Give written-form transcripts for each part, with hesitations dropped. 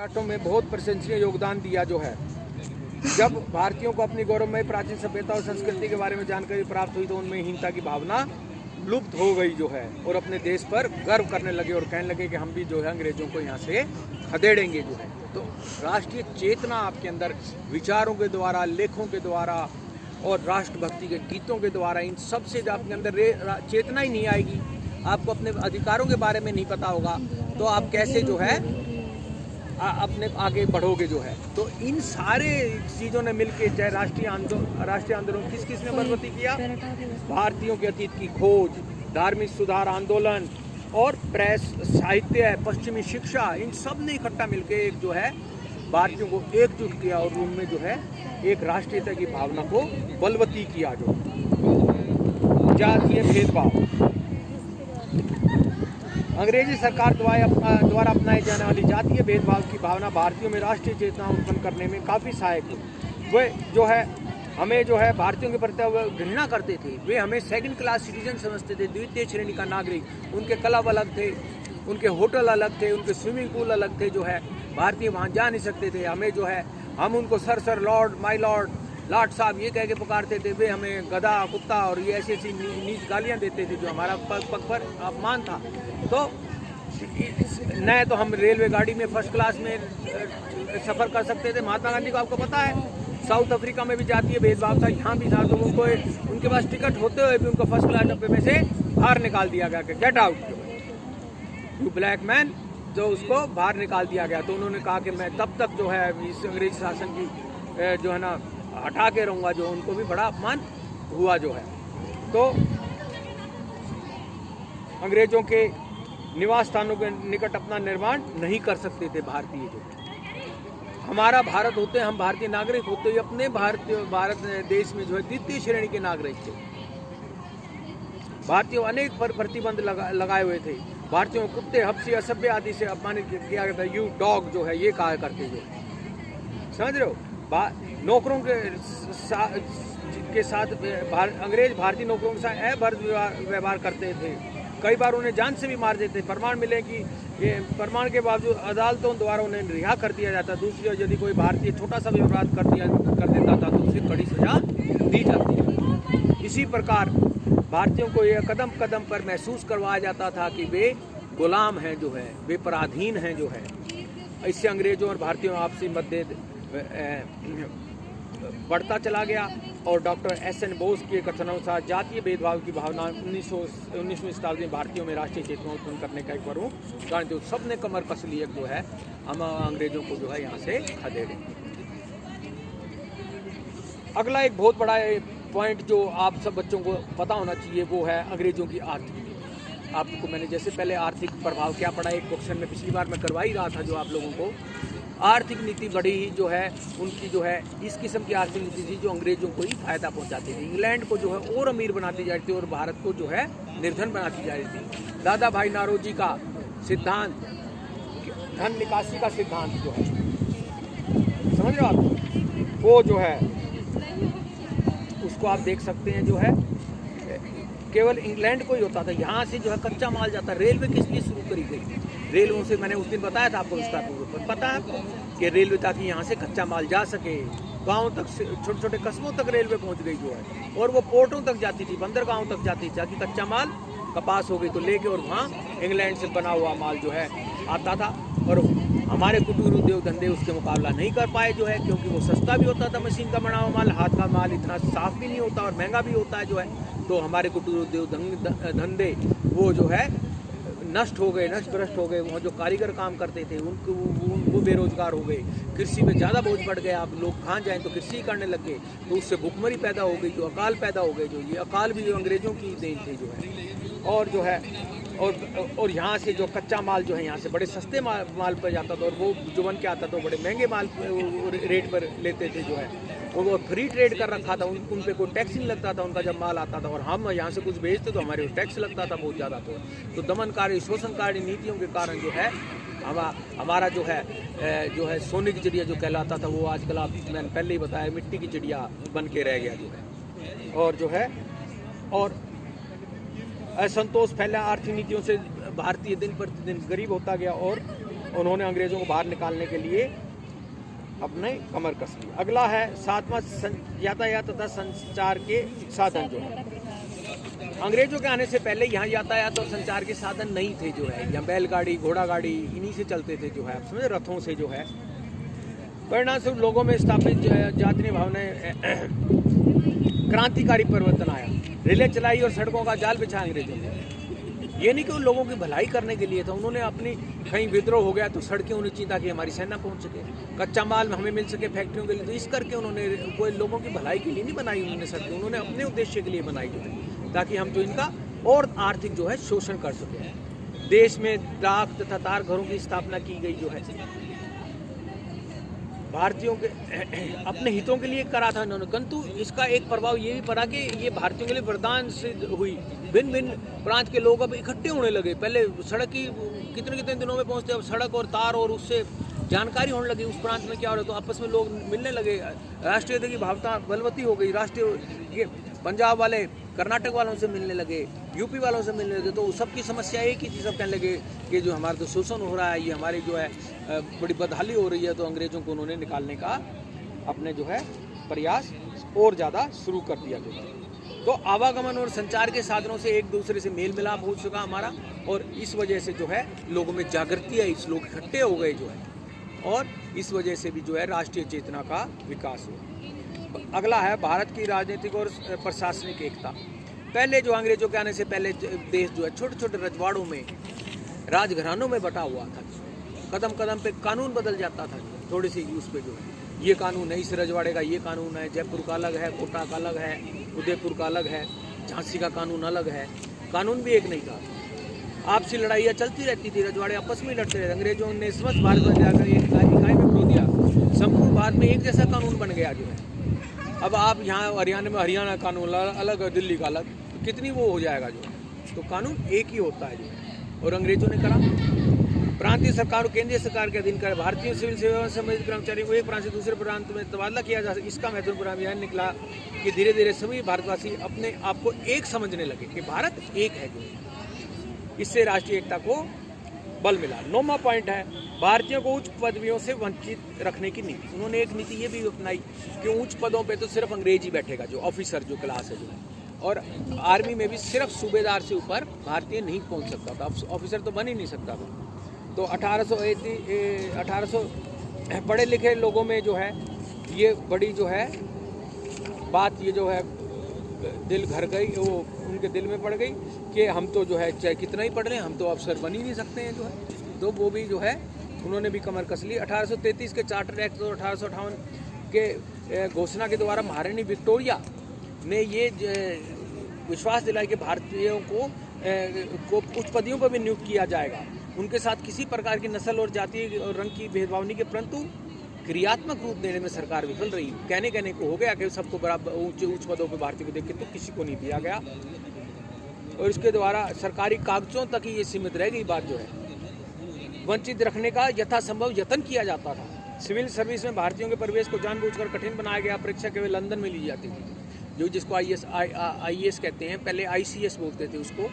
राष्ट्रों में बहुत प्रशंसनीय योगदान दिया जो है। जब भारतीयों को अपनी गौरवमय प्राचीन सभ्यता और संस्कृति के बारे में जानकारी प्राप्त हुई तो उनमें हीनता की भावना लुप्त हो गई जो है, और अपने देश पर गर्व करने लगे और कहने लगे कि हम भी जो है अंग्रेजों को यहाँ से खदेड़ेंगे जो है। तो राष्ट्रीय चेतना आपके अंदर विचारों के द्वारा, लेखों के द्वारा और राष्ट्रभक्ति के गीतों के द्वारा, इन सब से जब आपके अंदर चेतना ही नहीं आएगी, आपको अपने अधिकारों के बारे में नहीं पता होगा, तो आप कैसे जो है अपने आगे बढ़ोगे जो है। तो इन सारे चीज़ों ने मिलके, चाहे राष्ट्रीय आंदोलन किस ने बलवती किया, भारतीयों के अतीत की खोज, धार्मिक सुधार आंदोलन और प्रेस, साहित्य, पश्चिमी शिक्षा, इन सब ने इकट्ठा मिलके एक जो है भारतीयों को एकजुट किया और उनमें जो है एक राष्ट्रीयता की भावना को बलवती किया। जो जातीय भेदभाव, अंग्रेजी सरकार द्वारा अपनाए जाने वाली जातीय भेदभाव की भावना भारतीयों में राष्ट्रीय चेतना उत्पन्न करने में काफ़ी सहायक हुई। वे जो है हमें जो है भारतीयों के प्रति घृणा करते थे, वे हमें सेकंड क्लास सिटीजन समझते थे, द्वितीय श्रेणी का नागरिक। उनके क्लब अलग थे, उनके होटल अलग थे, उनके स्विमिंग पूल अलग थे जो है, भारतीय वहाँ जा नहीं सकते थे। हमें जो है हम उनको sir Lord, my lord, Lord साहब ये कह के पुकारते थे। वे हमें गधा, कुत्ता और ये ऐसी ऐसी नीच गालियाँ देते थे जो हमारा पग पर अपमान था। तो न तो हम रेलवे गाड़ी में फर्स्ट क्लास में सफ़र कर सकते थे। महात्मा गांधी को आपको पता है साउथ अफ्रीका में भी जातीय भेदभाव था, यहाँ भी था। तो उनको उनके पास टिकट होते हुए भी उनको फर्स्ट क्लास डब्बे में से बाहर निकाल दिया गया कि get out you black man, जो उसको बाहर निकाल दिया गया। तो उन्होंने कहा कि मैं तब तक जो है इस अंग्रेज शासन की जो है ना हटा के रहूँगा। जो उनको भी बड़ा अपमान हुआ जो है। तो अंग्रेजों के निवास स्थानों के निकट अपना निर्माण नहीं कर सकते थे भारतीय। जो हमारा भारत होते, हम भारतीय नागरिक होते, अपने भारत देश में जो है द्वितीय श्रेणी के नागरिक थे। भारतीयों अनेक पर प्रतिबंध लगाए हुए थे। भारतीयों को कुत्ते, हफ्सी, असभ्य आदि से अपमानित किया गया था। यू डॉग जो है ये कहा करते थे, समझ रहे हो। नौकरों के साथ अंग्रेज भारतीय नौकरों के साथ अभद्र व्यवहार करते थे। कई बार उन्हें जान से भी मार देते। प्रमाण मिले कि ये प्रमाण के बावजूद अदालतों द्वारा उन्हें रिहा कर दिया जाता। दूसरी ओर यदि कोई भारतीय छोटा सा भी अपराध कर देता था तो उसे कड़ी सजा दी जाती है। इसी प्रकार भारतीयों को यह कदम कदम पर महसूस करवाया जाता था कि वे गुलाम हैं जो है, वे पराधीन हैं जो है। इससे अंग्रेजों और भारतीयों आपसी मतभेद बढ़ता चला गया और डॉक्टर एस.एन. बोस के कथनानुसार जातीय भेदभाव की भावना 19वीं शताब्दी में भारतीयों में राष्ट्रीय चेतना उत्पन्न करने का एक प्रमुख कारण जो सब ने कमर कस ली जो है, हम अंग्रेजों को जो है यहाँ से खदेड़ेंगे। अगला एक बहुत बड़ा पॉइंट जो आप सब बच्चों को पता होना चाहिए वो है अंग्रेजों की आर्थिक नीति। आपको मैंने जैसे पहले आर्थिक प्रभाव क्या पड़ा एक क्वेश्चन में पिछली बार मैं करवा ही रहा था जो आप लोगों को। आर्थिक नीति बड़ी ही जो है उनकी जो है इस किस्म की आर्थिक नीति थी जो अंग्रेजों को ही फायदा पहुंचाती थी। इंग्लैंड को जो है और अमीर बनाती जा रही थी और भारत को जो है निर्धन बनाती जा रही थी। दादा भाई नारोजी का सिद्धांत, धन निकासी का सिद्धांत जो है, समझ रहे हो आप, वो जो है उसको आप देख सकते हैं जो है केवल इंग्लैंड को ही होता था। यहाँ से जो है कच्चा माल जाता। रेलवे किस लिए शुरू करी गई? रेलवे से मैंने उस दिन बताया था आपको विस्तार पूर्वक, पता है आपको कि रेलवे ताकि यहाँ से कच्चा माल जा सके, गाँव तक, छोटे छोटे कस्बों तक रेलवे पहुँच गई जो है, और वो पोर्टों तक जाती थी, बंदरगाहों तक जाती थी ताकि कच्चा माल कपास हो गई तो लेके और वहाँ इंग्लैंड से बना हुआ माल जो है आता था। और हमारे कुटीर उद्योग धंधे उसके मुकाबला नहीं कर पाए जो है, क्योंकि वो सस्ता भी होता था मशीन का बना हुआ माल, हाथ का माल इतना साफ भी नहीं होता और महंगा भी होता है जो है। तो हमारे कुटीर उद्योग धंधे वो जो है नष्ट हो गए, नष्ट भ्रष्ट हो गए। वहाँ जो कारीगर काम करते थे उनको वो बेरोजगार हो गए। कृषि में ज़्यादा बोझ बढ़ गया। अब लोग कहाँ जाएँ तो कृषि करने लग गए, तो उससे भुखमरी पैदा हो गई, जो अकाल पैदा हो गए। जो ये अकाल भी अंग्रेज़ों की देन थे जो है। और जो है और यहाँ से जो कच्चा माल जो है यहाँ से बड़े सस्ते माल पर जाता था और वो जो बन के आता था बड़े महंगे माल रेट पर लेते थे जो है। और वो फ्री ट्रेड कर रखा था, उन पे कोई टैक्स नहीं लगता था उनका जब माल आता था। और हम यहाँ से कुछ बेचते तो हमारे टैक्स लगता था बहुत ज़्यादा। तो दमनकारी शोषणकारी नीतियों के कारण जो है हमारा जो है सोने की चिड़िया जो कहलाता था वो आजकल आप मैंने पहले ही बताया मिट्टी की चिड़िया बन के रह गया जो है। और जो है और असंतोष फैला आर्थिक नीतियों से भारतीय दिन प्रतिदिन गरीब होता गया और उन्होंने अंग्रेजों को बाहर निकालने के लिए अपने कमर कस ली। अगला है 7वां यातायात तथा संचार के साधन जो है। अंग्रेजों के आने से पहले यहाँ यातायात और संचार के साधन नहीं थे जो है, यहाँ बैलगाड़ी घोड़ा गाड़ी इन्हीं से चलते थे जो है, आप समझे, रथों से जो है। परिणाम स्वरूप लोगों में स्थापित जातीय भावनाएं क्रांतिकारी परिवर्तन आया। रेलें चलाई और सड़कों का जाल बिछाया अंग्रेजों ने। ये नहीं कि उन लोगों की भलाई करने के लिए था, उन्होंने अपनी कहीं विद्रोह हो गया तो सड़कें होनी चाहिए ताकि हमारी सेना पहुंच सके, कच्चा माल हमें मिल सके फैक्ट्रियों के लिए, तो इस करके उन्होंने कोई लोगों की भलाई के लिए नहीं बनाई उन्होंने सड़कें, उन्होंने अपने उद्देश्य के लिए बनाई जो है, ताकि हम जो इनका और आर्थिक जो है शोषण कर सकें। देश में डाक तथा तार घरों की स्थापना की गई जो है, भारतीयों के अपने हितों के लिए करा था इन्होंने, किंतु इसका एक प्रभाव ये भी पड़ा कि ये भारतीयों के लिए वरदान सिद्ध हुई। भिन्न भिन्न प्रांत के लोग अब इकट्ठे होने लगे। पहले सड़क की कितने कितने दिनों में पहुंचते, अब सड़क और तार और उससे जानकारी होने लगी उस प्रांत में क्या हो रहा है, तो आपस में लोग मिलने लगे। राष्ट्रीयता की भावना बलवती हो गई। राष्ट्रीय पंजाब वाले कर्नाटक वालों से मिलने लगे, यूपी वालों से मिलने लगे, तो सबकी समस्या एक ही थी। सब कहने लगे कि जो हमारा तो शोषण हो रहा है, ये हमारी जो है बड़ी बदहाली हो रही है, तो अंग्रेजों को उन्होंने निकालने का अपने जो है प्रयास और ज़्यादा शुरू कर दिया जो है। तो आवागमन और संचार के साधनों से एक दूसरे से मेल मिलाप हो चुका हमारा, और इस वजह से जो है लोगों में जागृति है, इस लोग इकट्ठे हो गए जो है, और इस वजह से भी जो है राष्ट्रीय चेतना का विकास हुआ। अगला है भारत की राजनीतिक और प्रशासनिक एकता। पहले जो अंग्रेजों के आने से पहले देश जो है छोटे छोटे रजवाड़ों में, राजघरानों में बटा हुआ था। कदम कदम पे कानून बदल जाता था, थोड़ी सी उस पे जो है ये कानून है, इस रजवाड़े का ये कानून है, जयपुर का अलग है, कोटा का अलग है, उदयपुर का अलग है, झांसी का कानून अलग है। कानून भी एक नहीं था। आपसी लड़ाइयाँ चलती रहती थी, रजवाड़े आपस में लड़ते रहे। अंग्रेजों ने समस्त भारत में जाकर एक इकाई में खो दिया, संपूर्ण भारत में एक जैसा कानून बन गया जो है। अब आप यहाँ हरियाणा में हरियाणा कानून अलग, दिल्ली का अलग, तो कितनी वो हो जाएगा जो है। तो कानून एक ही होता है जो है, और अंग्रेजों ने करा। प्रांतीय सरकार और केंद्रीय सरकार के अधीन कर भारतीय सिविल सेवा में संबंधित कर्मचारियों को एक प्रांत से दूसरे प्रांत में तबादला किया जा सके। इसका महत्वपूर्ण परिणाम यह निकला कि धीरे धीरे सभी भारतवासी अपने आप को एक समझने लगे कि भारत एक है जो है। इससे राष्ट्रीय एकता को बल मिला। 9वां पॉइंट है भारतीयों को उच्च पदवियों से वंचित रखने की नीति। उन्होंने एक नीति ये भी अपनाई कि उच्च पदों पे तो सिर्फ अंग्रेज ही बैठेगा, जो ऑफिसर जो क्लास है जो है, और आर्मी में भी सिर्फ सूबेदार से ऊपर भारतीय नहीं पहुंच सकता था, ऑफिसर तो बन ही नहीं सकता था। तो 1800 पढ़े लिखे लोगों में जो है ये बड़ी जो है बात, ये जो है दिल घर गई, वो उनके दिल में पड़ गई कि हम तो जो है चाहे कितना ही पढ़ लें, हम तो अफसर बन ही नहीं सकते हैं जो है। तो वो भी जो है उन्होंने भी कमर कस ली। 1833 के चार्टर एक्ट और 1858 के घोषणा के द्वारा महारानी विक्टोरिया ने ये विश्वास दिलाया कि भारतीयों को उच्च पदों पर भी नियुक्त किया जाएगा। उनके साथ किसी प्रकार की नस्ल और जाति और रंग की भेदभाव नहीं, के परंतु क्रियात्मक रूप देने में सरकार विफल रही। कहने को हो गया कि सबको बराबर उच्च पदों पर भारतीय को देख के, तो किसी को नहीं दिया गया, और इसके द्वारा सरकारी कागजों तक ही ये सीमित रह गई बात जो है। वंचित रखने का यथासंभव यत्न किया जाता था। सिविल सर्विस में भारतीयों के प्रवेश को जानबूझकर कठिन बनाया गया। परीक्षा केवल लंदन में ली जाती थी, जो जिसको IAS कहते हैं, पहले ICS बोलते थे उसको।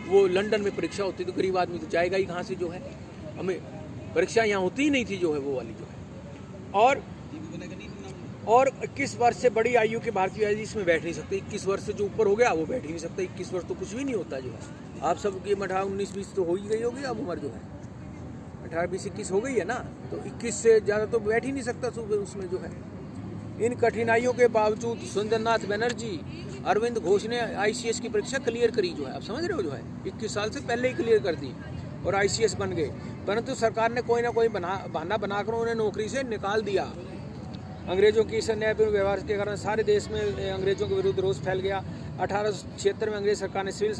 वो लंदन में परीक्षा होती, तो गरीब आदमी तो जाएगा ही कहाँ से जो है, हमें परीक्षा यहाँ होती ही नहीं थी जो है वो वाली जो है। और 21 वर्ष से बड़ी आयु के भारतीय इसमें बैठ नहीं सकते। 21 वर्ष से जो ऊपर हो गया वो बैठ ही नहीं सकता। 21 वर्ष तो कुछ भी नहीं होता जो है। आप सब की 18, 19, 20 तो हो ही गई होगी अब उम्र जो है, 18, 20, 21 हो गई है ना, तो 21 से ज़्यादा तो बैठ ही नहीं सकता उसमें जो है। इन कठिनाइयों के बावजूद सुरेंद्रनाथ बनर्जी, अरविंद घोष ने ICS की परीक्षा क्लियर करी जो है। आप समझ रहे हो जो है, 21 साल से पहले ही क्लियर कर दी और ICS बन गए। परंतु सरकार ने कोई ना कोई बहाना बनाकर उन्हें नौकरी से निकाल दिया। अंग्रेजों की इस अन्यायपूर्ण व्यवहार के कारण सारे देश में अंग्रेजों के विरुद्ध रोष फैल गया। 1876 में अंग्रेज सरकार ने सिविल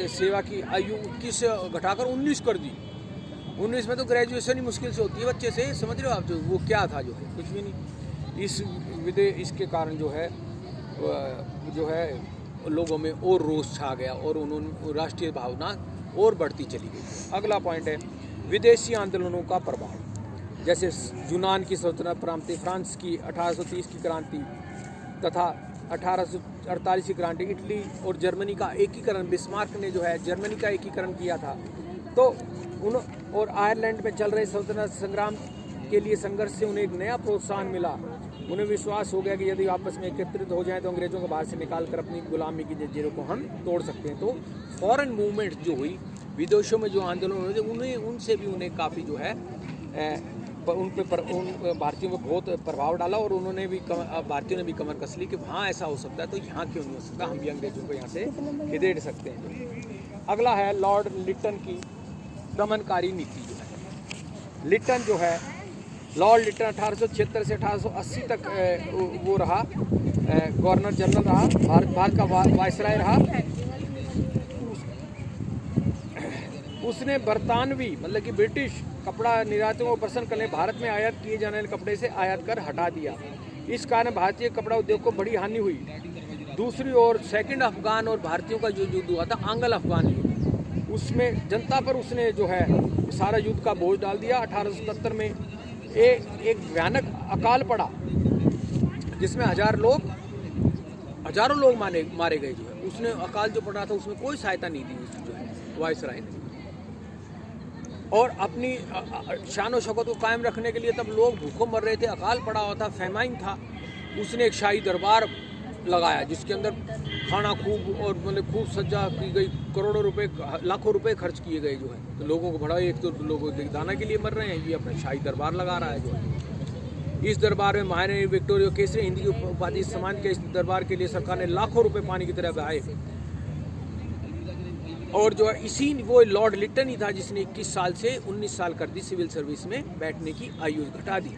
सेवा की आयु 21 घटाकर 19 कर दी। 19 में तो ग्रेजुएशन ही मुश्किल से होती है बच्चे से, समझ रहे हो आप। जो वो क्या था जो है, कुछ भी नहीं। इसके कारण जो है लोगों में और रोष छा गया और उन्होंने राष्ट्रीय भावना और बढ़ती चली गई। अगला पॉइंट है विदेशी आंदोलनों का प्रभाव। जैसे यूनान की सल्तनत प्रांति, फ्रांस की 1830 की क्रांति तथा 1848 की क्रांति, इटली और जर्मनी का एकीकरण, बिस्मार्क ने जो है जर्मनी का एकीकरण किया था। तो और आयरलैंड में चल रहे सल्तनत संग्राम के लिए संघर्ष से उन्हें एक नया प्रोत्साहन मिला। उन्हें विश्वास हो गया कि यदि आपस में एकत्रित हो जाएं तो अंग्रेजों को बाहर से निकाल कर अपनी गुलामी की जंजीरों को हम तोड़ सकते हैं। तो फॉरेन मूवमेंट जो हुई, विदेशों में जो आंदोलन हुए उन्हें, उनसे भी उन्हें काफ़ी जो है उन भारतीयों पर बहुत प्रभाव डाला और उन्होंने भी भारतीयों ने भी कमर कस ली कि वहाँ ऐसा हो सकता है तो यहाँ क्यों नहीं हो सकता, हम भी अंग्रेजों को यहाँ से खदेड़ सकते हैं। अगला है लॉर्ड लिटन की दमनकारी नीति जो है। लिटन जो है, लॉर्ड लिटन 1876 से 1880 तक वो रहा, गवर्नर जनरल रहा, भारत का वायसराय रहा। उसने बरतानवी मतलब कि ब्रिटिश कपड़ा निर्यातों को प्रसन्न करने भारत में आयात किए जाने वाले कपड़े से आयात कर हटा दिया। इस कारण भारतीय कपड़ा उद्योग को बड़ी हानि हुई। दूसरी ओर सेकंड अफगान और भारतीयों का जो युद्ध हुआ था, आंग्ल अफगान युद्ध, उसमें जनता पर उसने जो है सारा युद्ध का बोझ डाल दिया। 1877 में एक भयानक अकाल पड़ा जिसमें हजारों लोग मारे गए। जो है उसने अकाल जो पड़ा था उसमें कोई सहायता नहीं दी उसकी जो है वायसराय ने। और अपनी शान और शौकत को कायम रखने के लिए तब लोग भूखों मर रहे थे, अकाल पड़ा हुआ था, फैमाइन था। उसने एक शाही दरबार लगाया जिसके अंदर खाना खूब और मतलब खूब सज्जा की गई, करोड़ों रुपए लाखों रुपए खर्च किए गए जो है। तो लोगों को बड़ा, एक तो लोगों दाना के लिए मर रहे हैं, ये अपना शाही दरबार लगा रहा है जो है। इस दरबार में महारानी विक्टोरिया केसरी हिंदी की उपाधि सम्मान के इस दरबार के लिए सरकार ने लाखों रुपए पानी की तरह बहाए। और जो है इसी वो लॉर्ड लिटन ही था जिसने 21 साल से 19 साल कर दी सिविल सर्विस में बैठने की आयु घटा दी।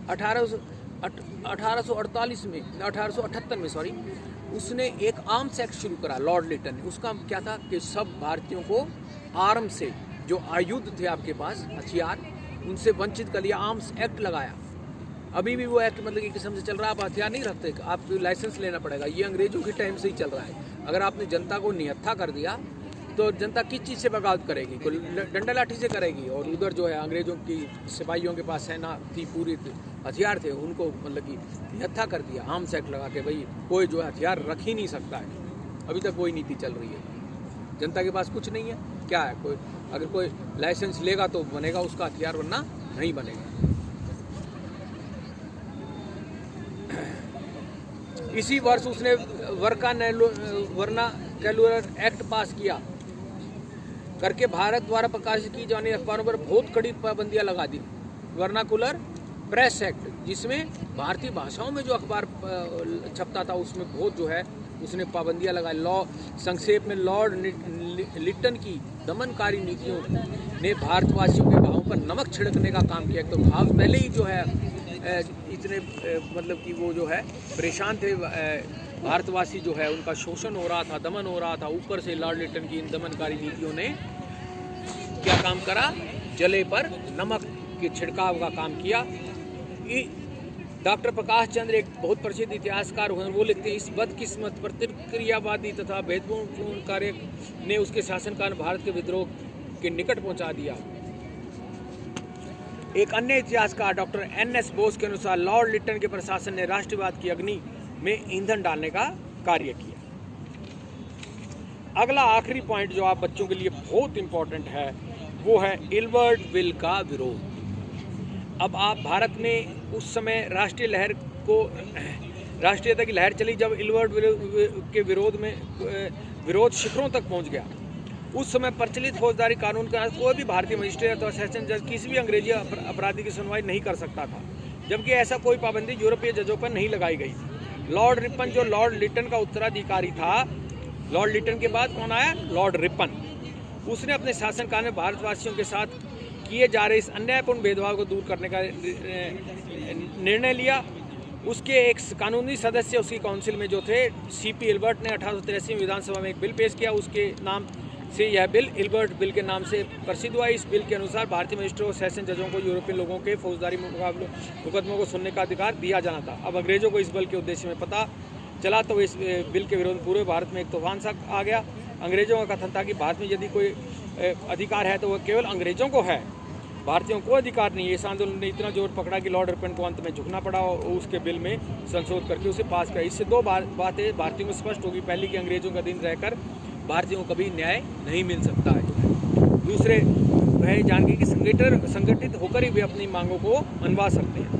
1848 में 1878 में सॉरी उसने एक आर्म्स एक्ट शुरू करा लॉर्ड लिटन ने। उसका क्या था कि सब भारतीयों को आर्म से, जो आयुध थे आपके पास हथियार, उनसे वंचित कर दिया। आर्म्स एक्ट लगाया। अभी भी वो एक्ट मतलब एक किस्म से चल रहा है। आप हथियार नहीं रखते, आपको लाइसेंस लेना पड़ेगा। ये अंग्रेजों के टाइम से ही चल रहा है। अगर आपने जनता को निहत्था कर दिया तो जनता किस चीज़ से बगावत करेगी? कोई डंडा लाठी से करेगी। और उधर जो है अंग्रेजों की सिपाहियों के पास सेना थी, पूरी हथियार थे, उनको मतलब कि निहत्था कर दिया आर्म्स एक्ट लगा के। भाई कोई जो है हथियार रख ही नहीं सकता है। अभी तक वही नीति चल रही है। जनता के पास कुछ नहीं है, क्या है? कोई अगर कोई लाइसेंस लेगा तो बनेगा उसका हथियार, वरना नहीं बनेगा। इसी वर्ष उसने वर्नाक्युलर एक्ट पास किया करके भारत द्वारा प्रकाशित की जाने अखबारों पर बहुत कड़ी पाबंदियां लगा दी। वर्नाकुलर प्रेस एक्ट, जिसमें भारतीय भाषाओं में जो अखबार छपता था उसमें बहुत जो है उसने पाबंदियां लगाई। संक्षेप में लॉर्ड लिटन की दमनकारी नीतियों ने भारतवासियों के घावों पर नमक छिड़कने का काम किया। तो घाव पहले ही जो है इतने मतलब कि वो जो है परेशान थे भारतवासी, जो है उनका शोषण हो रहा था, दमन हो रहा था। ऊपर से लॉर्ड लिटन की इन दमनकारी नीतियों ने क्या काम करा? जले पर नमक के छिड़काव का काम किया। डॉक्टर प्रकाश चंद्र एक बहुत प्रसिद्ध इतिहासकार हुए, वो लिखते हैं इस बदकिस्मत प्रतिक्रियावादी तथा भेदपूर्ण कार्य ने उसके शासनकाल भारत के विद्रोह के निकट पहुंचा दिया। एक अन्य इतिहासकार डॉक्टर NS बोस के अनुसार लॉर्ड लिटन के प्रशासन ने राष्ट्रवाद की अग्नि में ईंधन डालने का कार्य किया। अगला आखिरी पॉइंट जो आप बच्चों के लिए बहुत इंपॉर्टेंट है वो है इल्बर्ट बिल का विरोध। अब आप भारत में उस समय राष्ट्रीयता की लहर चली जब इल्बर्ट के विरोध शिखरों तक पहुंच गया। उस समय प्रचलित फौजदारी कानून के तहत कोई भी भारतीय मजिस्ट्रेट अथवा सेशन जज किसी भी अंग्रेजी अपराधी की सुनवाई नहीं कर सकता था, जबकि ऐसा कोई पाबंदी यूरोपीय जजों पर नहीं लगाई गई। लॉर्ड रिपन जो लॉर्ड लिटन का उत्तराधिकारी था, लॉर्ड लिटन के बाद कौन आया? Lord Ripon. उसने अपने शासनकाल में भारतवासियों के साथ किए जा रहे इस अन्यायपूर्ण भेदभाव को दूर करने का निर्णय लिया। उसके एक कानूनी सदस्य उसकी काउंसिल में जो थे CP इल्बर्ट ने 1883 में विधानसभा में एक बिल पेश किया। उसके नाम से यह बिल इल्बर्ट बिल के नाम से प्रसिद्ध हुआ। इस बिल के अनुसार भारतीय मजिस्ट्रेट और सेशन जजों को यूरोपीय लोगों के फौजदारी मुकदमों को सुनने का अधिकार दिया जाना था। अब अंग्रेजों को इस बिल के उद्देश्य में पता चला तो इस बिल के विरोध पूरे भारत में एक तूफान सा आ गया। अंग्रेजों का कथन था कि भारत में यदि कोई अधिकार है तो वह केवल अंग्रेजों को है, भारतीयों को अधिकार नहीं है। इस आंदोलन ने इतना जोर पकड़ा कि लॉर्ड रिपन को अंत में झुकना पड़ा और उसके बिल में संशोधन करके उसे पास किया। इससे दो बातें भारतीयों को स्पष्ट होगी। पहली कि अंग्रेजों का दिन रहकर भारतीयों को कभी न्याय नहीं मिल सकता है। दूसरे भय जान के कि संगठित होकर ही वे अपनी मांगों को मनवा सकते हैं।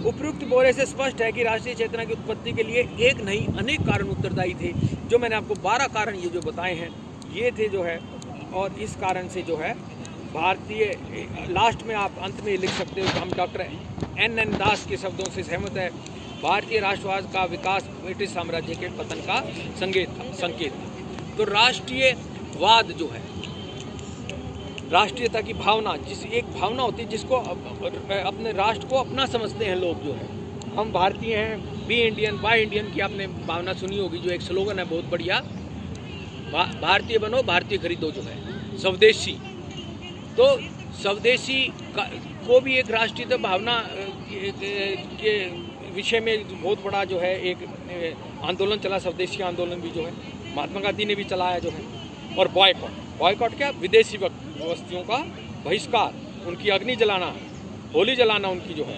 उपयुक्त ब्यौरे से स्पष्ट है कि राष्ट्रीय चेतना की उत्पत्ति के लिए एक नहीं अनेक कारण उत्तरदायी थे। जो मैंने आपको 12 कारण ये जो बताए हैं ये थे जो है, और इस कारण से जो है भारतीय, लास्ट में आप अंत में लिख सकते हो, हम डॉक्टर एन दास के शब्दों से सहमत है, भारतीय राष्ट्रवाद का विकास ब्रिटिश साम्राज्य के पतन का संकेत था। तो राष्ट्रीयवाद जो है, राष्ट्रीयता की भावना, जिस एक भावना होती है जिसको अपने राष्ट्र को अपना समझते हैं लोग जो है, हम भारतीय हैं, बी इंडियन बाय इंडियन की आपने भावना सुनी होगी, जो एक स्लोगन है बहुत बढ़िया, भारतीय बनो भारतीय खरीदो जो है, स्वदेशी। तो स्वदेशी को भी एक राष्ट्रीय भावना के विषय में बहुत बड़ा जो है एक आंदोलन चला, स्वदेशी आंदोलन भी जो है महात्मा गांधी ने भी चलाया जो है। और बॉयकॉट क्या, विदेशी वस्तुओं का बहिष्कार, उनकी अग्नि जलाना, होली जलाना उनकी जो है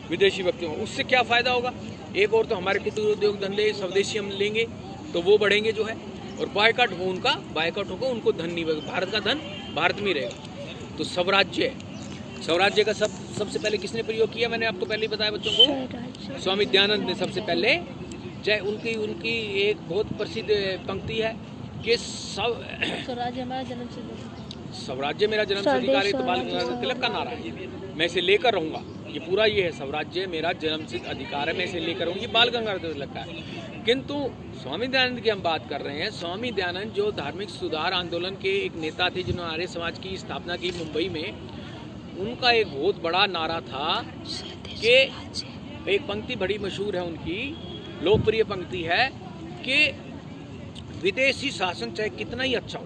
विदेशी व्यक्तियों, उससे क्या फ़ायदा होगा? एक और तो हमारे कुटीर उद्योग धंधे स्वदेशी हम लेंगे तो वो बढ़ेंगे जो है, और बायकॉट होगा उनको धन नहीं, भारत का धन भारत में रहेगा। तो स्वराज्य का सबसे पहले किसने प्रयोग किया? मैंने आपको पहले ही बताया बच्चों को, स्वामी दयानंद ने सबसे पहले। चाहे उनकी एक बहुत प्रसिद्ध पंक्ति है कि स्वराज्य मेरा जन्म सिद्ध अधिकार है, तो बाल गंगाधर तिलक का नारा है, मैं इसे लेकर रहूँगा, ये पूरा ये है, स्वराज्य मेरा जन्म सिद्ध अधिकार है, मैं इसे लेकर रहूँगा, ये बाल गंगाधर तिलक का है। किंतु स्वामी दयानंद की हम बात कर रहे हैं। स्वामी दयानंद जो धार्मिक सुधार आंदोलन के एक नेता थे, जिन्होंने आर्य समाज की स्थापना की मुंबई में, उनका एक बहुत बड़ा नारा था कि एक पंक्ति बड़ी मशहूर है उनकी, लोकप्रिय पंक्ति है कि विदेशी शासन चाहे कितना ही अच्छा हो,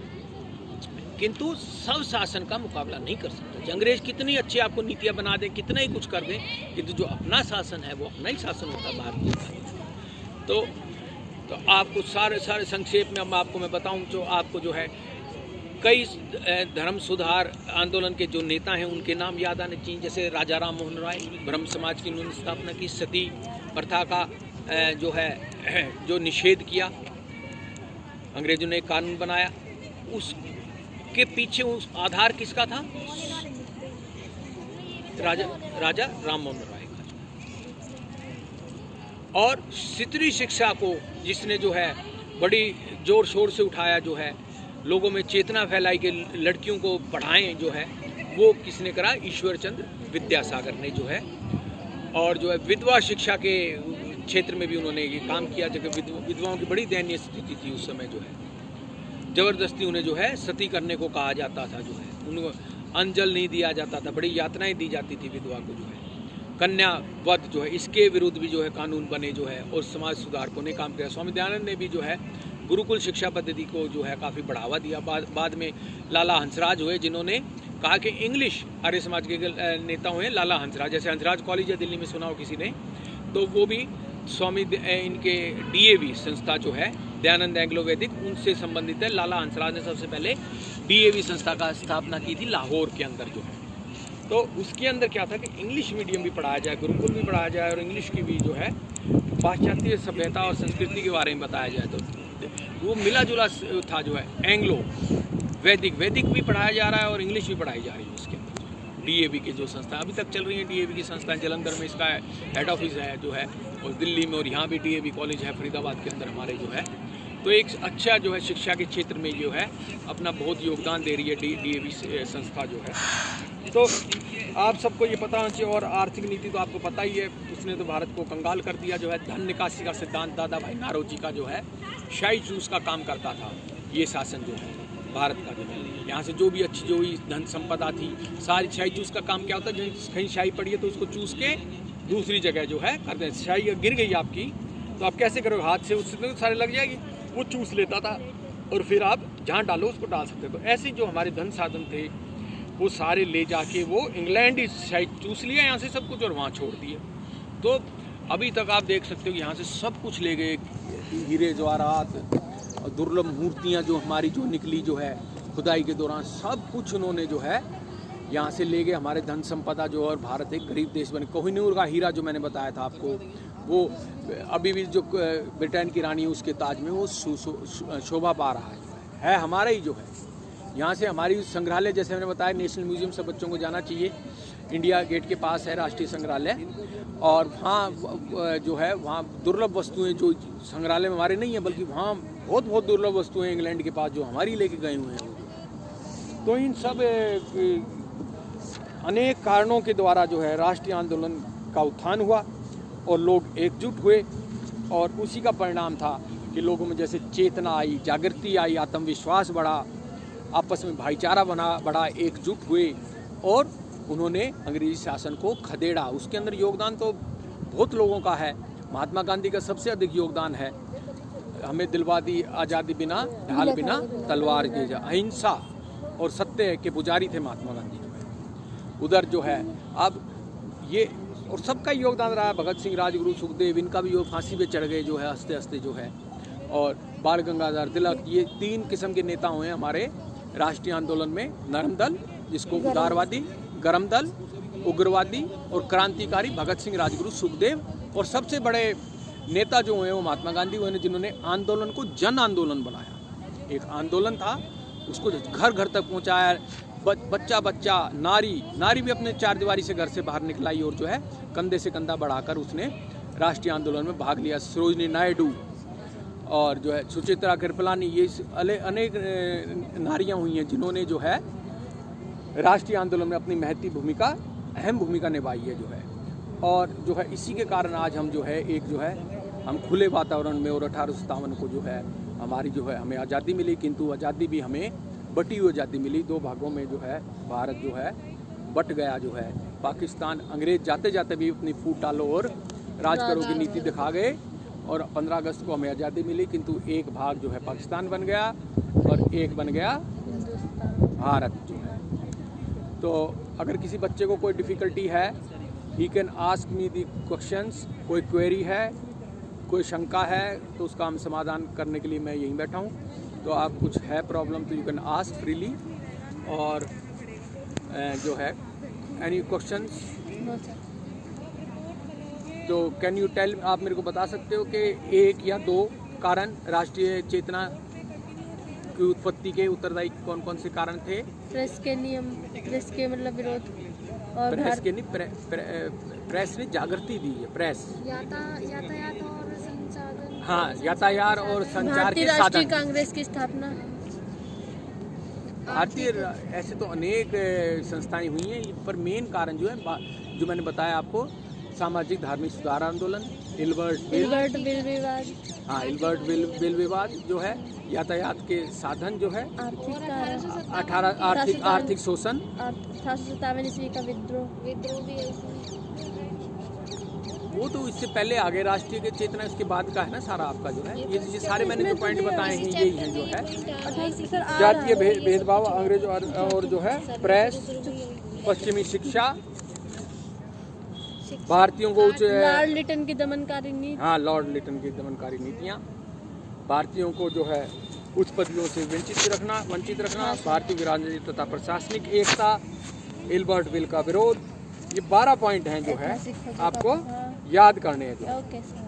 किंतु सब शासन का मुकाबला नहीं कर सकते। अंग्रेज कितनी अच्छी आपको नीतियां बना दें, कितना ही कुछ कर दें, किंतु जो अपना शासन है वो अपना ही शासन होता है भारतीय का। तो आपको सारे संक्षेप में अब आपको मैं बताऊं, जो आपको जो है कई धर्म सुधार आंदोलन के जो नेता हैं उनके नाम याद आने चाहिए, जैसे राजा राम मोहन राय, ब्रह्म समाज की उन्होंने स्थापना की, सती प्रथा का जो है जो निषेध किया, अंग्रेजों ने एक कानून बनाया, उसके पीछे उस आधार किसका था? राजा राम मोहन राय का। और स्त्री शिक्षा को जिसने जो है बड़ी जोर शोर से उठाया, जो है लोगों में चेतना फैलाई कि लड़कियों को पढ़ाएं जो है, वो किसने करा? ईश्वर चंद्र विद्यासागर ने जो है। और जो है विधवा शिक्षा के क्षेत्र में भी उन्होंने ये काम किया, जबकि विधवाओं की बड़ी दयनीय स्थिति थी उस समय, जो है जबरदस्ती उन्हें जो है सती करने को कहा जाता था, जो है उनको अंजल नहीं दिया जाता था, बड़ी यातनाएं दी जाती थी विधवा को, जो है कन्या वध जो है, इसके विरुद्ध भी जो है कानून बने जो है, और समाज सुधारकों ने काम किया। स्वामी दयानंद ने भी जो है गुरुकुल शिक्षा पद्धति को जो है काफ़ी बढ़ावा दिया। बाद में लाला हंसराज हुए, जिन्होंने कहा कि इंग्लिश, आर्य समाज के नेता हुए लाला हंसराज, जैसे हंसराज कॉलेज है दिल्ली में, सुना हो किसी ने, तो वो भी स्वामी इनके DAV संस्था जो है दयानंद एंग्लो वैदिक, उनसे संबंधित है। लाला हंसराज ने सबसे पहले DAV संस्था का स्थापना की थी लाहौर के अंदर जो है। तो उसके अंदर क्या था कि इंग्लिश मीडियम भी पढ़ाया जाए, गुरुकुल भी पढ़ाया जाए, और इंग्लिश की भी जो है पाश्चात्य सभ्यता और संस्कृति के बारे में बताया जाए। तो वो मिला जुला था जो है, एंग्लो वैदिक भी पढ़ाया जा रहा है और इंग्लिश भी पढ़ाई जा रही है उसके अंदर। DAV की जो संस्था अभी तक चल रही है, DAV की संस्था जलंधर में इसका हेड ऑफिस है जो है, और दिल्ली में, और यहाँ भी DAV कॉलेज है फरीदाबाद के अंदर हमारे जो है। तो एक अच्छा जो है शिक्षा के क्षेत्र में जो है अपना बहुत योगदान दे रही है DAV संस्था जो है। तो आप सबको ये पता होना चाहिए। और आर्थिक नीति तो आपको पता ही है, उसने तो भारत को कंगाल कर दिया जो है। धन निकासी का सिद्धांत दादा भाई नारोजी का जो है शाही चूस का काम करता था ये शासन जो है भारत का जो है। यहाँ से जो भी अच्छी जो भी धन संपदा थी सारी शाही चूस का काम क्या होता है, कहीं शाही पड़ी है तो उसको चूस के दूसरी जगह जो है करते हैं। शाही गिर गई आपकी तो आप कैसे करोगे? हाथ से, उससे तो सारे लग जाएगी। वो चूस लेता था और फिर आप जहाँ डालो उसको डाल सकते। तो ऐसे जो हमारे धन साधन थे वो सारे ले जाके वो इंग्लैंड ही शायद चूस लिया यहाँ से सब कुछ और वहाँ छोड़ दिए। तो अभी तक आप देख सकते हो कि यहाँ से सब कुछ ले गए, हीरे जवाहरात और दुर्लभ मूर्तियाँ जो हमारी जो निकली जो है खुदाई के दौरान, सब कुछ उन्होंने जो है यहाँ से ले गए। हमारे धन संपदा जो, और भारत एक गरीब देश बने। कोहिनूर का हीरा जो मैंने बताया था आपको, वो अभी भी जो ब्रिटेन की रानी उसके ताज में वो शोभा पा रहा है हमारा ही जो है। यहाँ से हमारी संग्रहालय, जैसे मैंने बताया, नेशनल म्यूजियम सब बच्चों को जाना चाहिए। इंडिया गेट के पास है राष्ट्रीय संग्रहालय, और वहाँ जो है वहाँ दुर्लभ वस्तुएं जो संग्रहालय में हमारे नहीं है, बल्कि वहाँ बहुत बहुत दुर्लभ वस्तुएं इंग्लैंड के पास जो हमारी लेके गए हुए हैं। तो इन सब अनेक कारणों के द्वारा जो है राष्ट्रीय आंदोलन का उत्थान हुआ और लोग एकजुट हुए, और उसी का परिणाम था कि लोगों में जैसे चेतना आई, जागृति आई, आत्मविश्वास बढ़ा, आपस में भाईचारा बढ़ा, एकजुट हुए और उन्होंने अंग्रेजी शासन को खदेड़ा। उसके अंदर योगदान तो बहुत लोगों का है। महात्मा गांधी का सबसे अधिक योगदान है। हमें दिलवा दी आज़ादी बिना ढाल बिना तलवार के, अहिंसा और सत्य के पुजारी थे महात्मा गांधी जो है। उधर जो है अब ये और सबका योगदान रहा है। भगत सिंह, राजगुरु, सुखदेव, इनका भी वो फांसी पे चढ़ गए जो है हंसते हंसते जो है, और बाल गंगाधर तिलक, ये 3 किस्म के नेता हुए हमारे राष्ट्रीय आंदोलन में। नरम दल, जिसको उदारवादी, गरम दल, उग्रवादी और क्रांतिकारी भगत सिंह, राजगुरु, सुखदेव, और सबसे बड़े नेता जो हुए वो महात्मा गांधी हुए, जिन्होंने आंदोलन को जन आंदोलन बनाया। एक आंदोलन था, उसको घर घर तक पहुंचाया। बच्चा बच्चा, नारी भी अपने 4 दीवारी से घर से बाहर निकलाई और जो है कंधे से कंधा बढ़ाकर उसने राष्ट्रीय आंदोलन में भाग लिया। सरोजिनी नायडू और जो है सुचित्रा कृपलानी, ये अनेक नारियां हुई हैं जिन्होंने जो है राष्ट्रीय आंदोलन में अपनी महती भूमिका, अहम भूमिका निभाई है जो है। और जो है इसी के कारण आज हम जो है एक जो है हम खुले वातावरण में, और 1857 को जो है हमारी जो है हमें आज़ादी मिली, किंतु आज़ादी भी हमें बटी हुई आज़ादी मिली। 2 भागों में जो है भारत जो है बट गया जो है। पाकिस्तान, अंग्रेज जाते जाते भी अपनी फूट डालो और राज करो की नीति दिखा गए, और 15 अगस्त को हमें आज़ादी मिली, किंतु एक भाग जो है पाकिस्तान बन गया और एक बन गया भारत जो है। तो अगर किसी बच्चे को कोई डिफ़िकल्टी है, he can ask me the questions. कोई क्वेरी है, कोई शंका है, तो उसका हम समाधान करने के लिए मैं यहीं बैठा हूँ। तो आप कुछ है प्रॉब्लम तो यू कैन आस्क फ्रीली। और जो है एनी क्वेश्चंस, तो कैन यू टेल, आप मेरे को बता सकते हो कि 1 या 2 कारण राष्ट्रीय चेतना की उत्पत्ति के उत्तरदायी कौन कौन से कारण थे? प्रेस के नियम, प्रेस के मतलब विरोध, और प्रेस के नहीं, प्रेस ने जागृति दी है। प्रेस, यातायात और संसाधन, हाँ, यातायात और संचार के राष्ट्रीय साधन। कांग्रेस की स्थापना। भारतीय ऐसे तो अनेक संस्थाएं हुई हैं, पर मेन कारण जो है जो मैंने बताया आपको, सामाजिक धार्मिक सुधार आंदोलन, इल्बर्ट बिल विवाद, हाँ, इल्बर्ट बिल विवाद जो है, यातायात के साधन जो है, आर्थिक शोषण, 1857 ईस्वी का विद्रोह भी है। वो तो इससे पहले आगे राष्ट्रीय के चेतना इसके बाद का है ना सारा आपका जो है। ये सारे मैंने जो पॉइंट बताए हैं यही हैं जो है। जातीय भेदभाव, अंग्रेज और जो है प्रेस, पश्चिमी शिक्षा, भारतीयों को लॉर्ड लिटन की दमनकारी नीति, हाँ, लॉर्ड लिटन की दमनकारी नीतियाँ, भारतीयों को जो है उच्च पदवियों से वंचित रखना, भारतीय राजनीतिक तथा प्रशासनिक एकता, इल्बर्ट बिल का विरोध। ये 12 पॉइंट हैं जो है आपको याद करने हैं जो। Okay sir.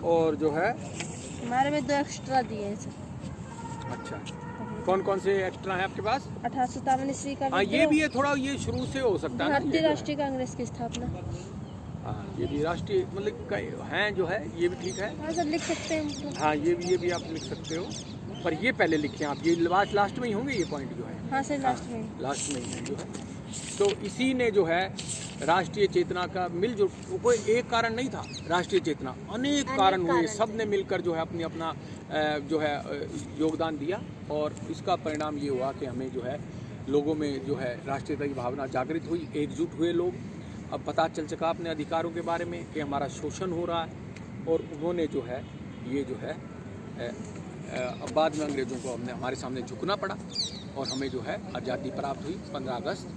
और जो है हमारे में 2 एक्स्ट्रा दिए हैं सर। अच्छा, कौन कौन से एक्स्ट्रा हैं आपके पास? 1857 ईस्वी का, हाँ, ये भी है थोड़ा, ये शुरू से हो सकता है। भारतीय राष्ट्रीय कांग्रेस की स्थापना, हाँ, ये भी राष्ट्रीय मतलब हैं जो है, ये भी ठीक है। हाँ सर, लिख सकते हैं। हाँ, ये भी आप लिख सकते हो, पर ये पहले लिखें आप, ये लास्ट में ही होंगे ये पॉइंट जो है। हाँ सर, लास्ट में ही है जो है। तो इसी ने जो है राष्ट्रीय चेतना का मिलजुल, कोई एक कारण नहीं था राष्ट्रीय चेतना, अनेक कारण हुए, सब ने मिलकर जो है अपना जो है योगदान दिया, और इसका परिणाम ये हुआ कि हमें जो है लोगों में जो है राष्ट्रीयता की भावना जागृत हुई, एकजुट हुए लोग। अब पता चल सका अपने अधिकारों के बारे में कि हमारा शोषण हो रहा है, और उन्होंने जो है ये जो है अब बाद में अंग्रेज़ों को हमारे सामने झुकना पड़ा, और हमें जो है आज़ादी प्राप्त हुई 15 अगस्त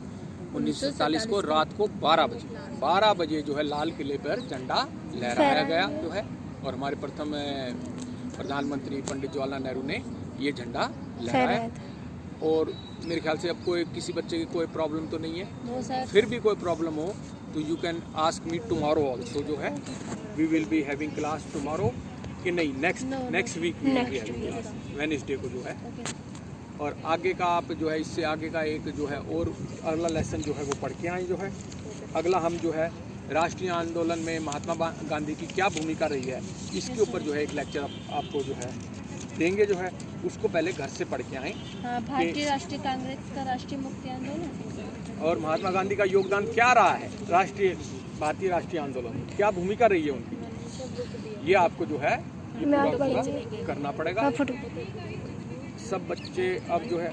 1947 को रात को 12 बजे जो है लाल किले पर झंडा लहराया गया जो है। और हमारे प्रथम प्रधानमंत्री पंडित जवाहरलाल नेहरू ने ये झंडा लहराया। और मेरे ख्याल से अब कोई किसी बच्चे की कोई प्रॉब्लम तो नहीं है। फिर भी कोई प्रॉब्लम हो तो you can ask me tomorrow also जो है, we will be having class tomorrow, कि नहीं नेक्स्ट वीक में भी हैविंग क्लास, वेडनेसडे को जो है। और आगे का आप जो है इससे आगे का एक जो है और अगला लेसन जो है वो पढ़ के आए। जो है अगला हम जो है राष्ट्रीय आंदोलन में महात्मा गांधी की क्या भूमिका रही है, इसके ऊपर जो है एक लेक्चर आपको जो है देंगे। जो है उसको पहले घर से पढ़ के आए। हाँ, भारतीय राष्ट्रीय कांग्रेस का राष्ट्रीय मुक्ति आंदोलन और महात्मा गांधी का योगदान क्या रहा है भारतीय राष्ट्रीय आंदोलन में, क्या भूमिका रही है उनकी, ये आपको जो है ये पूरा करना पड़ेगा। सब बच्चे अब जो है